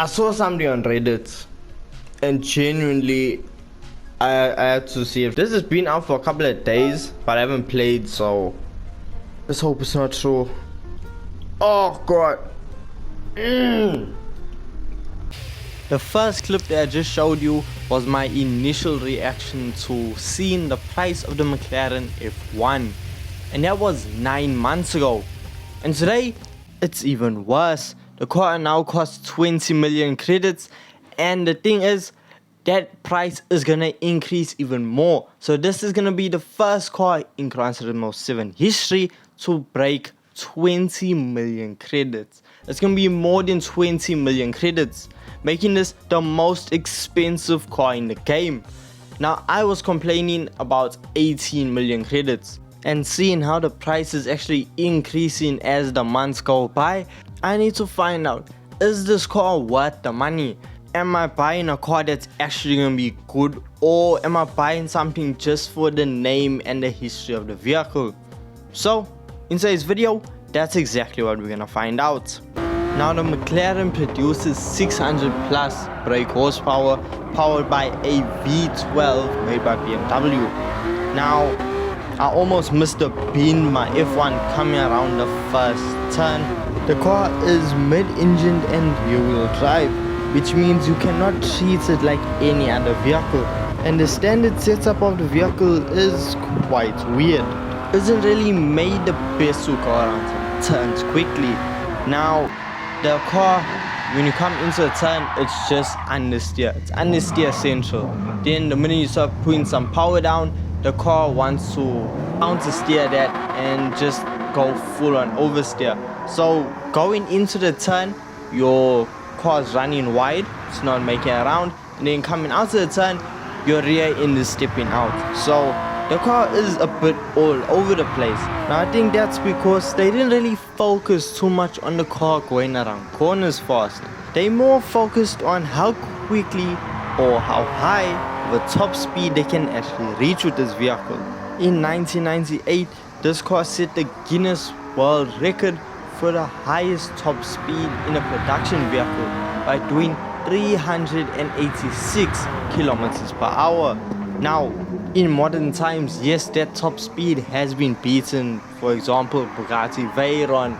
I saw something on Reddit and genuinely I had to see if this has been out for a couple of days, but I haven't played, so let's hope it's not true. Oh god. The first clip that I just showed you was my initial reaction to seeing the price of the McLaren F1, and that was 9 months ago. And today it's even worse. The car now costs 20 million credits, and the thing is that price is gonna increase even more. So this is gonna be the first car in Gran Turismo 7 history to break 20 million credits. It's gonna be more than 20 million credits, making this the most expensive car in the game. Now, I was complaining about 18 million credits, and seeing how the price is actually increasing as the months go by, I need to find out, is this car worth the money? Am I buying a car that's actually gonna be good, or am I buying something just for the name and the history of the vehicle? So, in today's video, that's exactly what we're gonna find out. Now, the McLaren produces 600 plus brake horsepower, powered by a V12 made by BMW. Now, I almost missed a bean my F1 coming around the first turn. The car is mid-engined and rear-wheel drive, which means you cannot treat it like any other vehicle, and the standard setup of the vehicle is quite weird. It isn't really made the best to go around some turns quickly. Now, the car, when you come into a turn, it's just understeer. It's understeer central. Then the minute you start putting some power down, the car wants to counter-steer that and just go full on oversteer. So going into the turn, your car's running wide, it's not making it around, and then coming out of the turn, your rear end is stepping out. So the car is a bit all over the place. Now, I think that's because they didn't really focus too much on the car going around corners fast. They more focused on how quickly or how high the top speed they can actually reach with this vehicle. In 1998, this car set the Guinness World Record for the highest top speed in a production vehicle by doing 386 kilometers per hour. Now, in modern times, yes, that top speed has been beaten. For example, Bugatti Veyron,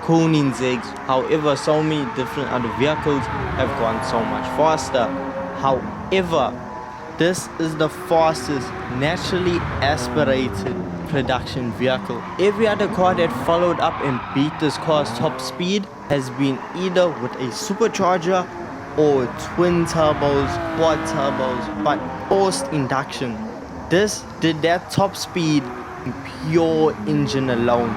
Koenigseggs. However, so many different other vehicles have gone so much faster. However, this is the fastest naturally aspirated production vehicle. Every other car that followed up and beat this car's top speed has been either with a supercharger or twin turbos, quad turbos, but forced induction. This did that top speed in pure engine alone.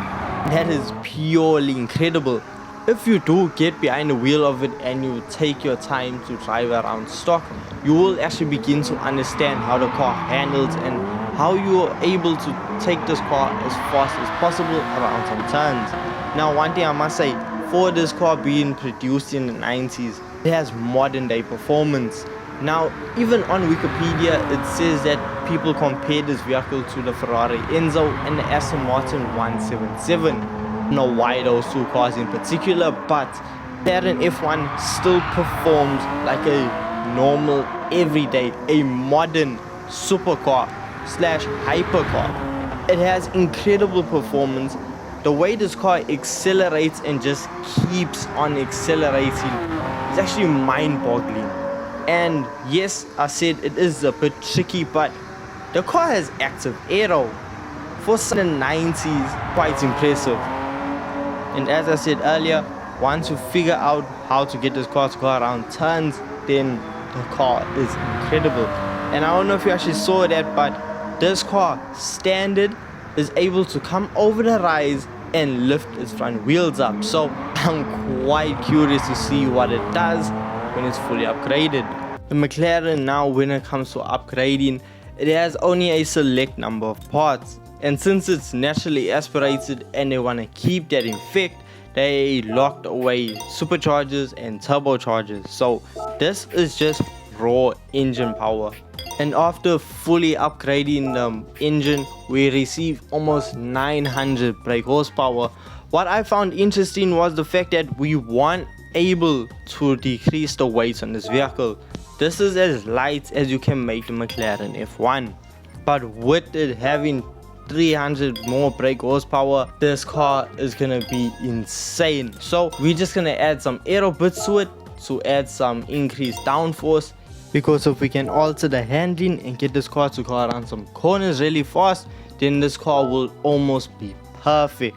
That is purely incredible. If you do get behind the wheel of it and you take your time to drive around stock, you will actually begin to understand how the car handles and how you are able to take this car as fast as possible around some turns. Now, one thing I must say, for this car being produced in the 90s, it has modern day performance. Now, even on Wikipedia, it says that people compare this vehicle to the Ferrari Enzo and the Aston Martin 177. I don't know why those two cars in particular, but McLaren F1 still performs like a normal, everyday, a modern supercar slash hypercar. It has incredible performance. The way this car accelerates and just keeps on accelerating is actually mind-boggling. And yes, I said it is a bit tricky, but the car has active aero. For the 90s, quite impressive. And as I said earlier, once you figure out how to get this car to go around turns, then the car is incredible. And I don't know if you actually saw that, but this car, standard, is able to come over the rise and lift its front wheels up. So I'm quite curious to see what it does when it's fully upgraded. The McLaren now, when it comes to upgrading, it has only a select number of parts. And since it's naturally aspirated and they want to keep that in effect, they locked away superchargers and turbochargers. So this is just raw engine power. And after fully upgrading the engine, we received almost 900 brake horsepower. What I found interesting was the fact that we want able to decrease the weight on this vehicle. This is as light as you can make the McLaren F1, but with it having 300 more brake horsepower, this car is gonna be insane. So we're just gonna add some aero bits to it to add some increased downforce, because if we can alter the handling and get this car to go around some corners really fast, then this car will almost be perfect.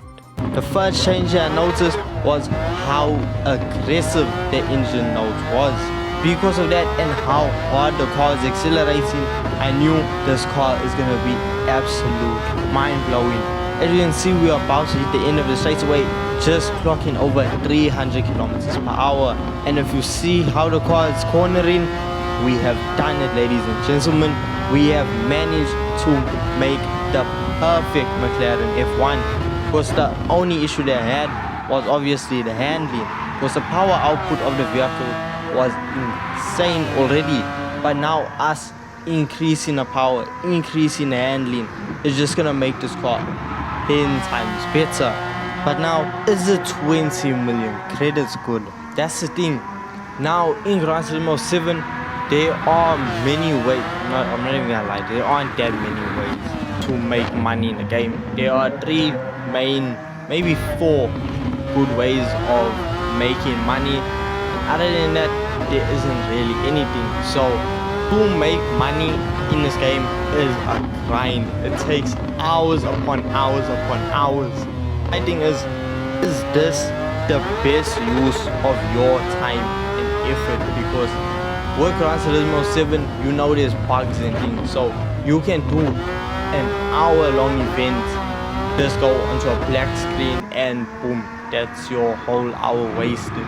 The first change I noticed was how aggressive the engine note was. Because of that and how hard the car is accelerating, I knew this car is gonna be absolute mind-blowing. As you can see, we are about to hit the end of the straightaway, just clocking over 300 kilometers per hour. And if you see how the car is cornering, we have done it, ladies and gentlemen. We have managed to make the perfect McLaren F1. Because the only issue they had was obviously the handling, because the power output of the vehicle was insane already, but now us increasing the power, increasing the handling is just gonna make this car 10 times better. But now, is the 20 million credits good? That's the thing. Now in Gran Turismo 7, there are many ways, I'm not even gonna lie, there aren't that many ways to make money in the game. There are 3 main, maybe 4 good ways of making money. Other than that, there isn't really anything. So to make money in this game is a grind. It takes hours upon hours upon hours. My thing is this the best use of your time and effort? Because with Gran Turismo 7, you know there's bugs and things, so you can do an hour-long event, just go onto a black screen and boom, that's your whole hour wasted.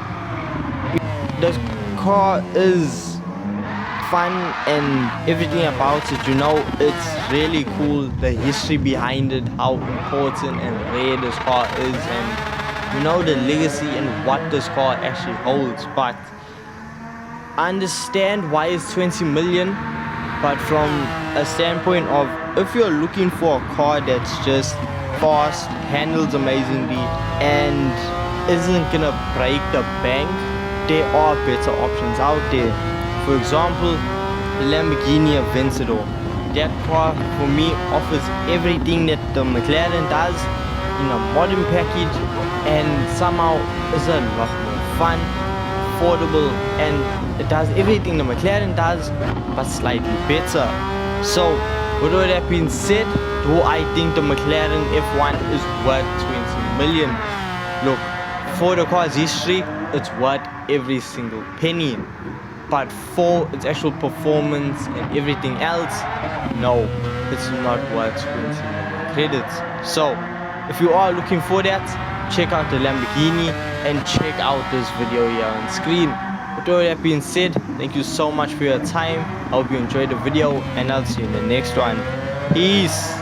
The car is fun and everything about it, you know, it's really cool, the history behind it, how important and rare this car is, and you know the legacy and what this car actually holds. But I understand why it's 20 million, but from a standpoint of if you're looking for a car that's just fast, handles amazingly, and isn't gonna break the bank, there are better options out there. For example, the Lamborghini Aventador. That car for me offers everything that the McLaren does in a modern package, and somehow is a lot more fun, affordable, and it does everything the McLaren does but slightly better. So with all that being said, do I think the McLaren F1 is worth 20 million? Look, for the car's history, it's worth every single penny, but for its actual performance and everything else, no, it's not worth 20 million credits. So if you are looking for that, check out the Lamborghini and check out this video here on screen. With all that being said, thank you so much for your time. I hope you enjoyed the video, and I'll see you in the next one. Peace.